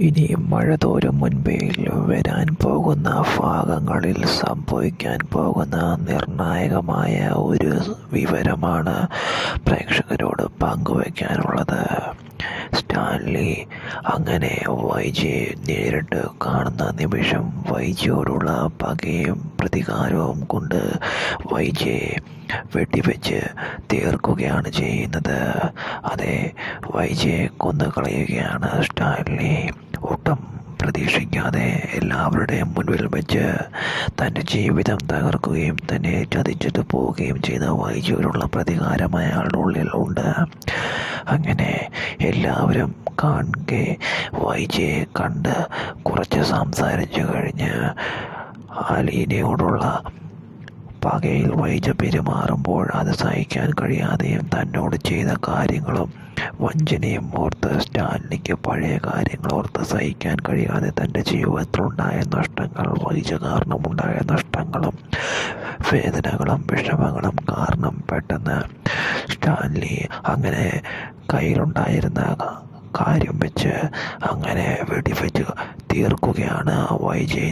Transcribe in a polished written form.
ഇനി മഴ തോരും മുൻപേ വരാൻ പോകുന്ന ഭാഗങ്ങളിൽ സംഭവിക്കാൻ പോകുന്ന നിർണായകമായ ഒരു വിവരമാണ് പ്രേക്ഷകരോട് പങ്കുവയ്ക്കാനുള്ളത്. സ്റ്റാൻലി അങ്ങനെ വൈജയെ നേരിട്ട് കാണുന്ന നിമിഷം വൈജയോടുള്ള പകയും പ്രതികാരവും കൊണ്ട് വൈജയെ വെടിവെച്ച് തീർക്കുകയാണ് ചെയ്യുന്നത്. അതെ, വൈജയെ കൊന്നുകളയുകയാണ് സ്റ്റാൻലി. ഒട്ടും പ്രതീക്ഷിക്കാതെ എല്ലാവരുടെയും മുൻപിൽ വെച്ച് തൻ്റെ ജീവിതം തകർക്കുകയും തന്നെ ചതിച്ചിട്ട് പോവുകയും ചെയ്ത വൈജയോടുള്ള പ്രതികാരം അയാളുടെ ഉള്ളിൽ ഉണ്ട്. അങ്ങനെ എല്ലാവരും കാണെ വൈജയെ കണ്ട് കുറച്ച് സംസാരിച്ചു കഴിഞ്ഞ് അലീനയോടുള്ള പകയിൽ വൈജ പെരുമാറുമ്പോൾ അത് സഹിക്കാൻ കഴിയാതെയും തന്നോട് ചെയ്ത കാര്യങ്ങളും വഞ്ചനയും ഓർത്ത് സ്റ്റാൻലിക്ക് പഴയ കാര്യങ്ങൾ ഓർത്ത് സഹിക്കാൻ കഴിയാതെ തൻ്റെ ജീവിതത്തിലുണ്ടായ നഷ്ടങ്ങൾ, വൈജ കാരണമുണ്ടായ നഷ്ടങ്ങളും വേദനകളും വിഷമങ്ങളും കാരണം പെട്ടെന്ന് സ്റ്റാൻലി അങ്ങനെ കയ്യിലുണ്ടായിരുന്ന കാര്യം വെച്ച് അങ്ങനെ വെടിവെച്ച് തീർക്കുകയാണ് വൈജയെ.